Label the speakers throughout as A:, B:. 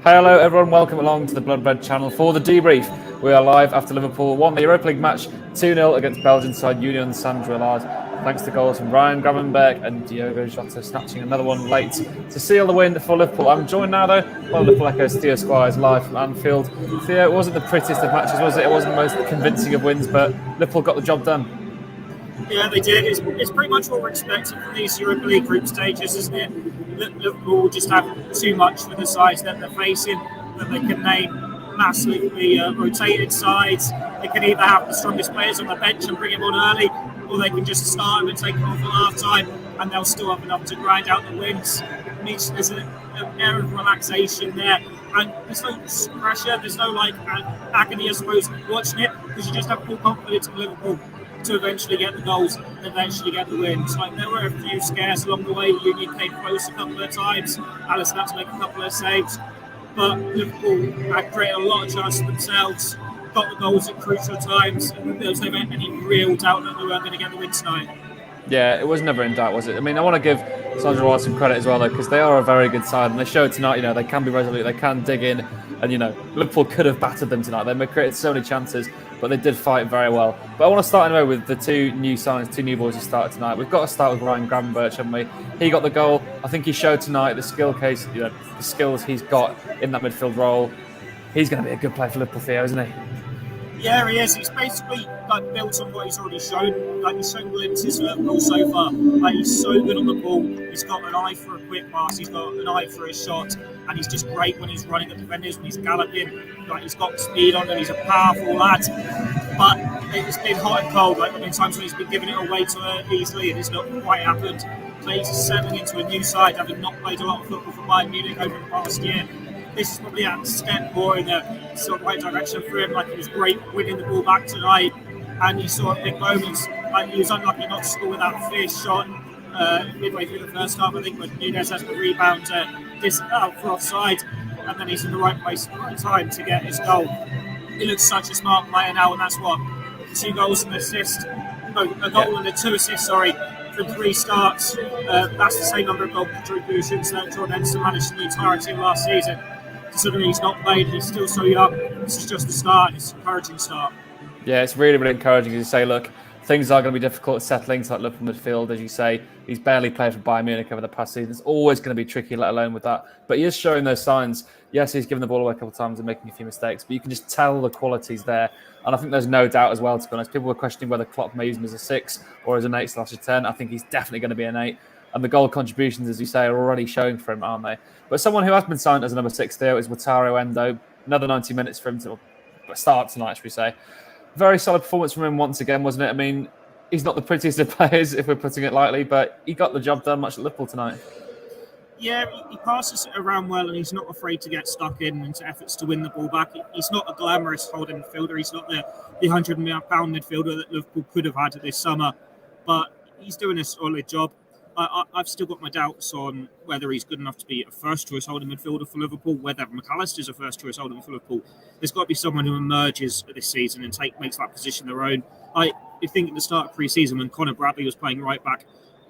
A: Hello everyone, welcome along to the Blood Red channel for the Debrief. We are live after Liverpool won the Europa League match 2-0 against Belgian side Union Saint-Gilloise, thanks to goals from Gravenberch and Diogo Jota snatching another one late to seal the win for Liverpool. I'm joined now though by Liverpool Echo's Theo Squires live from Anfield. Theo, it wasn't the prettiest of matches, was it? It wasn't the most convincing of wins, but Liverpool got the job done.
B: Yeah, they did. It's pretty much what we're expecting from these Europa League group stages, isn't it? Liverpool just have too much for the sides that they're facing, that they can name massively rotated sides. They can either have the strongest players on the bench and bring them on early, or they can just start them and take them off at half time, and they'll still have enough to grind out the wins. There's an air of relaxation there, and there's no pressure, there's no agony, I suppose, watching it, because you just have full confidence in Liverpool to eventually get the goals and eventually get the wins. There were a few scares along the way. Union came close a couple of times. Alisson had to make a couple of saves, but Liverpool had created a lot of chances themselves, got the goals at crucial times, and there was never any real doubt that they weren't going to get the win tonight.
A: Yeah, it was never in doubt, was it? I mean, I want to give Saint-Gilloise some credit as well, though, because they are a very good side, and they showed tonight, they can be resolute, they can dig in, and, Liverpool could have battered them tonight. They created so many chances, but they did fight very well. But I want to start anyway with the two new signings, two new boys who started tonight. We've got to start with Gravenberch, haven't we? He got the goal. I think he showed tonight the skill case, the skills he's got in that midfield role. He's going to be a good player for Liverpool, Theo, isn't he?
B: Yeah, he is. He's basically built on what he's already shown. He's shown glimpses of Liverpool so far. He's so good on the ball. He's got an eye for a quick pass. He's got an eye for a shot, and he's just great when he's running at defenders, when he's galloping. He's got speed on him. He's a powerful lad. But it's been hot and cold. There have been times when he's been giving it away too easily, and it's not quite happened. So he's settling into a new side, having not played a lot of football for Bayern Munich over the past year. This is probably a step more in the sort of right direction for him. He was great winning the ball back tonight, and you saw at big moments. He was unlucky not to score with that fierce shot midway through the first half. I think when Nunes has the rebound this out for offside, and then he's in the right place at the right time to get his goal. He looks such a smart player now, and that's what 2 goals and assist. No, a goal and 2 assists. From 3 starts. That's the same number of goal contributions that Jordan Henderson managed in the entirety of last season. Considering he's not played, he's still so young. This is just the start. It's an encouraging start.
A: Yeah, it's really, really encouraging. As you say, look, things are going to be difficult settling to Liverpool midfield. As you say, he's barely played for Bayern Munich over the past season. It's always going to be tricky, let alone with that. But he is showing those signs. Yes, he's given the ball away a couple of times and making a few mistakes, but you can just tell the quality's there. And I think there's no doubt as well, to be honest. People were questioning whether Klopp may use him as a 6 or as an 8/10. I think he's definitely going to be an 8. And the goal contributions, as you say, are already showing for him, aren't they? But someone who has been signed as a number 6 there is Wataru Endo. Another 90 minutes for him to start tonight, should we say. Very solid performance from him once again, wasn't it? I mean, he's not the prettiest of players, if we're putting it lightly, but he got the job done much at Liverpool tonight.
B: Yeah, he passes it around well, and he's not afraid to get stuck into efforts to win the ball back. He's not a glamorous holding midfielder. He's not the £100 million midfielder that Liverpool could have had this summer, but he's doing a solid job. I've still got my doubts on whether he's good enough to be a first-choice holding midfielder for Liverpool, whether McAllister's a first-choice holding for Liverpool. There's got to be someone who emerges this season and makes that position their own. I think at the start of pre-season, when Conor Bradley was playing right back,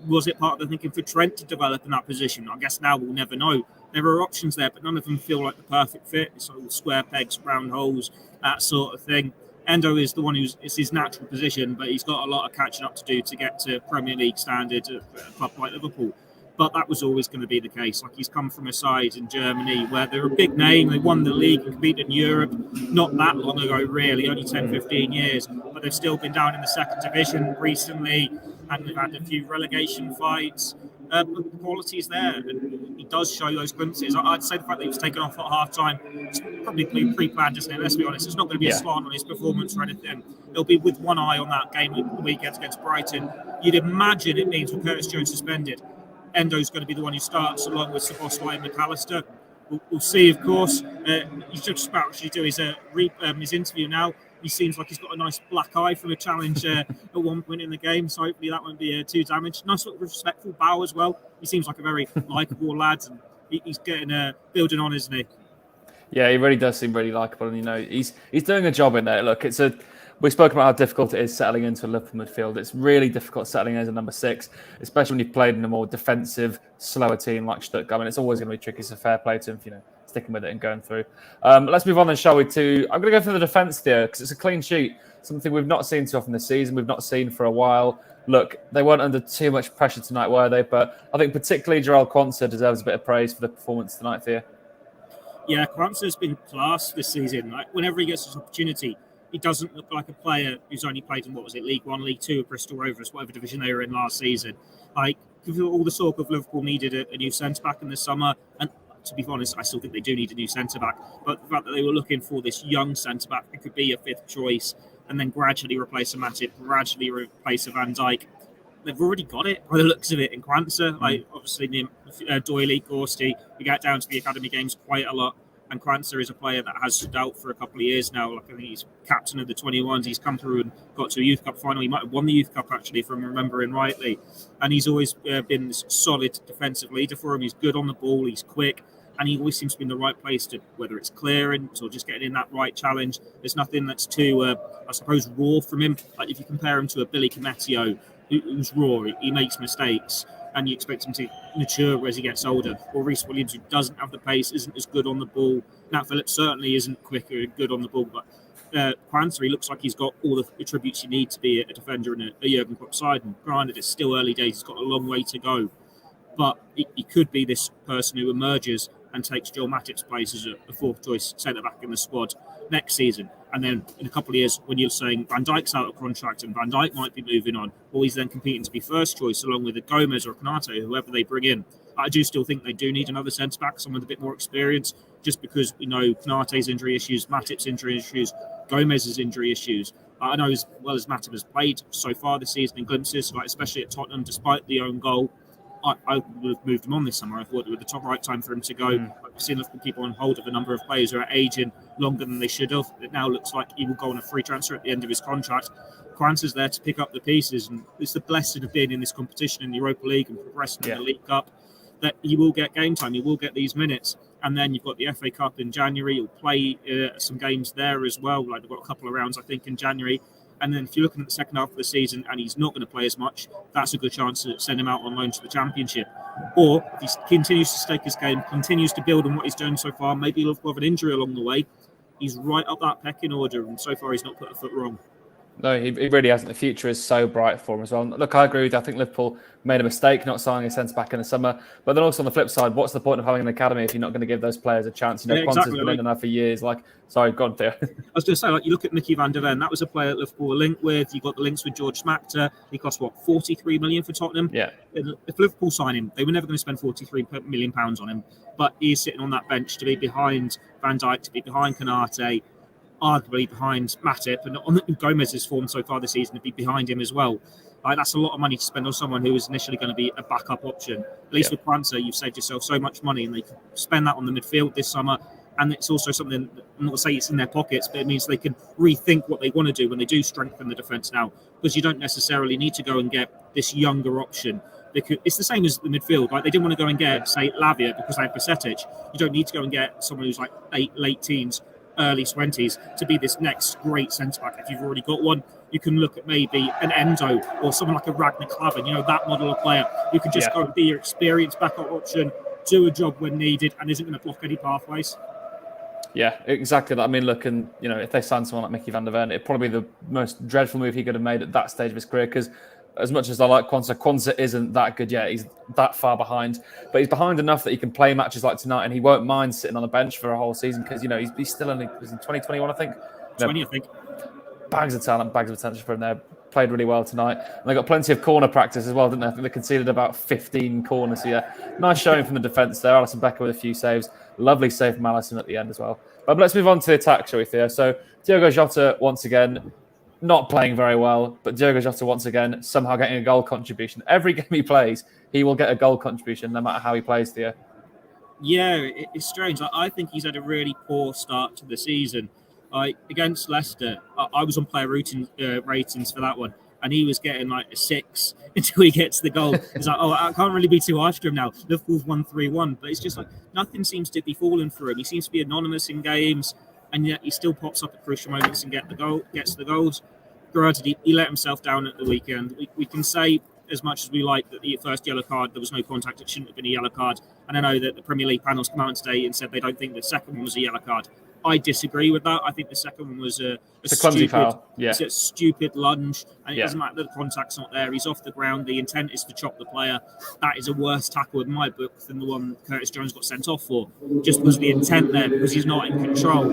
B: was it part of the thinking for Trent to develop in that position? I guess now we'll never know. There are options there, but none of them feel like the perfect fit. It's all square pegs, round holes, that sort of thing. Endo is the one it's his natural position, but he's got a lot of catching up to do to get to Premier League standard at a club like Liverpool. But that was always going to be the case. He's come from a side in Germany where they're a big name. They won the league and competed in Europe not that long ago, really, only 10, 15 years. But they've still been down in the second division recently, and they've had a few relegation fights. But the quality is there, and he does show those glimpses. I'd say the fact that he was taken off at half-time is probably pre-planned, isn't it? Let's be honest. It's not going to be a slant on his performance or anything. He'll be with one eye on that game the weekend against Brighton. You'd imagine it means with Curtis Jones suspended, Endo's going to be the one who starts along with Szoboszlai and McAllister. We'll see, of course. He's just about to do his interview now. He seems like he's got a nice black eye from a challenge at one point in the game, so hopefully that won't be too damaged. Nice sort of respectful bow as well. He seems like a very likeable lad, and he's getting building on, isn't he?
A: Yeah, he really does seem really likeable, and he's doing a job in there. Look, we spoke about how difficult it is settling into a Liverpool midfield. It's really difficult settling in as a number 6, especially when you've played in a more defensive, slower team like Stuttgart. I mean, it's always going to be tricky. It's a fair play to him, sticking with it and going through. Let's move on then, shall we, I'm going to go for the defence there, because it's a clean sheet, something we've not seen too often this season, we've not seen for a while. Look, they weren't under too much pressure tonight, were they? But I think particularly Jarell Quansah deserves a bit of praise for the performance tonight, Theo.
B: Yeah, Quansah's been class this season. Like, whenever he gets this opportunity, he doesn't look like a player who's only played in, League One, League Two, Bristol Rovers, whatever division they were in last season. Like, all the talk of Liverpool needed a new centre-back in the summer, and to be honest, I still think they do need a new centre-back, but the fact that they were looking for this young centre-back who could be a fifth choice and then gradually replace a Matip, gradually replace a Van Dijk, they've already got it by the looks of it in Quansah. Like, obviously, Doyley, Gorsty, we get down to the academy games quite a lot. And Quansah is a player that has stood out for a couple of years now. Like, I think he's captain of the 21s. He's come through and got to a Youth Cup final. He might have won the Youth Cup, actually, if I'm remembering rightly. And he's always been this solid defensive leader for him. He's good on the ball. He's quick. And he always seems to be in the right place, to whether it's clearance or just getting in that right challenge. There's nothing that's too, I suppose, raw from him. Like, if you compare him to a Billy Cometio, who's raw, he makes mistakes, and you expect him to mature as he gets older. Or Reece Williams, who doesn't have the pace, isn't as good on the ball. Nat Phillips certainly isn't quicker and good on the ball, but Quansah, he looks like he's got all the attributes you need to be a defender in a Jurgen Klopp side. And granted, it's still early days, he's got a long way to go, but he could be this person who emerges and takes Joel Matip's place as a fourth choice centre-back in the squad next season. And then in a couple of years, when you're saying Van Dijk's out of contract and Van Dijk might be moving on, or he's then competing to be first choice along with a Gomez or a Konate, whoever they bring in. I do still think they do need another centre-back, someone with a bit more experience, just because we know Konate's injury issues, Matip's injury issues, Gomez's injury issues. I know as well as Matip has played so far this season in glimpses, like especially at Tottenham, despite the own goal, I would have moved him on this summer. I thought it was the top right time for him to go. I've seen Liverpool keep on hold of a number of players who are aging longer than they should have. It now looks like he will go on a free transfer at the end of his contract. Quansah's there to pick up the pieces, and it's the blessing of being in this competition in the Europa League and progressing in the League Cup, that he will get game time, he will get these minutes. And then you've got the FA Cup in January. He'll play some games there as well. Like, they've got a couple of rounds, I think, in January. And then if you're looking at the second half of the season and he's not going to play as much, that's a good chance to send him out on loan to the Championship. Or if he continues to stake his game, continues to build on what he's done so far, maybe he'll have an injury along the way, he's right up that pecking order, and so far he's not put a foot wrong.
A: No, he really hasn't. The future is so bright for him as well. Look, I agree with you. I think Liverpool made a mistake not signing a centre-back in the summer. But then also on the flip side, what's the point of having an academy if you're not going to give those players a chance? You know, Quansah's been in there for years. Sorry, go on, Theo.
B: I was going to say, you look at Mickey van der Ven, that was a player that Liverpool were linked with. You got the links with George Smackter. He cost, 43 million for Tottenham?
A: Yeah.
B: If Liverpool sign him, they were never going to spend 43 million pounds on him. But he's sitting on that bench to be behind Van Dijk, to be behind Konate, arguably behind Matip, and on Gomez's form so far this season, to be behind him as well. That's a lot of money to spend on someone who is initially going to be a backup option. At least with Quansah, you've saved yourself so much money, and they can spend that on the midfield this summer. And it's also something, I'm not going to say it's in their pockets, but it means they can rethink what they want to do when they do strengthen the defence now, because you don't necessarily need to go and get this younger option. Because it's the same as the midfield. They didn't want to go and get, say, Lavia because they have Pasetic. You don't need to go and get someone who's late teens, early 20s to be this next great centre-back. If you've already got one, you can look at maybe an Endo or someone like a Ragnar Klavan, that model of player. You can just go and be your experienced backup option, do a job when needed, and isn't going to block any pathways.
A: Yeah, exactly that. I mean, look, and if they sign someone like Mickey van der Ven, it'd probably be the most dreadful move he could have made at that stage of his career, because as much as I like Quansah isn't that good yet. He's that far behind. But he's behind enough that he can play matches like tonight, and he won't mind sitting on the bench for a whole season because, he's still only was in 2021, I think.
B: 20, I think.
A: Bags of talent, bags of potential for him there. Played really well tonight. And they got plenty of corner practice as well, didn't they? I think they conceded about 15 corners. So, nice showing from the defence there. Alisson Becker with a few saves. Lovely save from Alisson at the end as well. But let's move on to the attack, shall we, Theo? So, Diogo Jota, once again, not playing very well, but Diogo Jota once again somehow getting a goal contribution. Every game he plays, he will get a goal contribution no matter how he plays, Theo.
B: Yeah, it's strange. I think he's had a really poor start to the season. Against Leicester, I was on player ratings for that one, and he was getting a 6 until he gets the goal. It's I can't really be too harsh to him now. Liverpool's won 3-1, but it's just nothing seems to be falling for him. He seems to be anonymous in games, and yet he still pops up at crucial moments and gets the goals. Granted, he let himself down at the weekend. We can say as much as we like that the first yellow card, there was no contact, it shouldn't have been a yellow card. And I know that the Premier League panel's come out today and said they don't think the second one was a yellow card. I disagree with that. I think the second one was a
A: clumsy foul. Yeah.
B: It's a stupid lunge, and it doesn't matter that the contact's not there. He's off the ground. The intent is to chop the player. That is a worse tackle in my book than the one Curtis Jones got sent off for. Just was the intent there because he's not in control.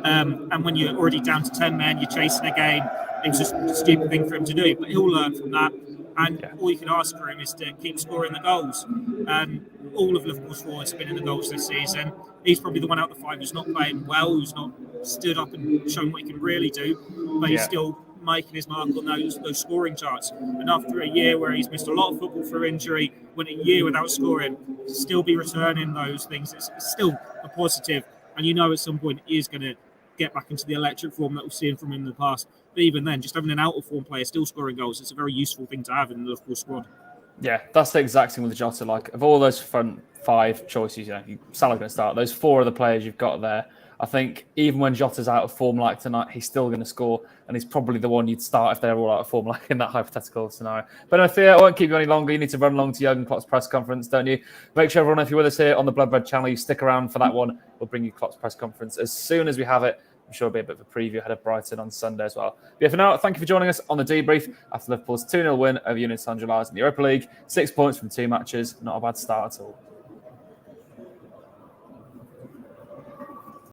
B: And when you're already down to 10 men, you're chasing a game. It was just a stupid thing for him to do, but he'll learn from that. And all you can ask for him is to keep scoring the goals. And all of Liverpool's forwards have been in the goals this season. He's probably the one out of the five who's not playing well, who's not stood up and shown what he can really do, but he's still making his mark on those scoring charts. And after a year where he's missed a lot of football through injury, went a year without scoring, still be returning those things, it's still a positive. And you know at some point he is going to get back into the electric form that we've seen from him in the past. But even then, just having an out-of-form player still scoring goals, it's a very useful thing to have in the Liverpool squad.
A: Yeah, that's the exact thing with Jota. Like, of all those front five choices, Salah going to start. Those four other players you've got there, I think even when Jota's out of form like tonight, he's still going to score, and he's probably the one you'd start if they're all out of form, like in that hypothetical scenario. But no, Theo, I won't keep you any longer. You need to run along to Jurgen Klopp's press conference, don't you? Make sure everyone, if you're with us here on the Blood Red channel, you stick around for that one. We'll bring you Klopp's press conference as soon as we have it. I'm sure it'll be a bit of a preview ahead of Brighton on Sunday as well. But yeah, for now, thank you for joining us on the debrief after Liverpool's 2-0 win over Union Saint-Gilloise in the Europa League. 6 points from 2 matches. Not a bad start at all.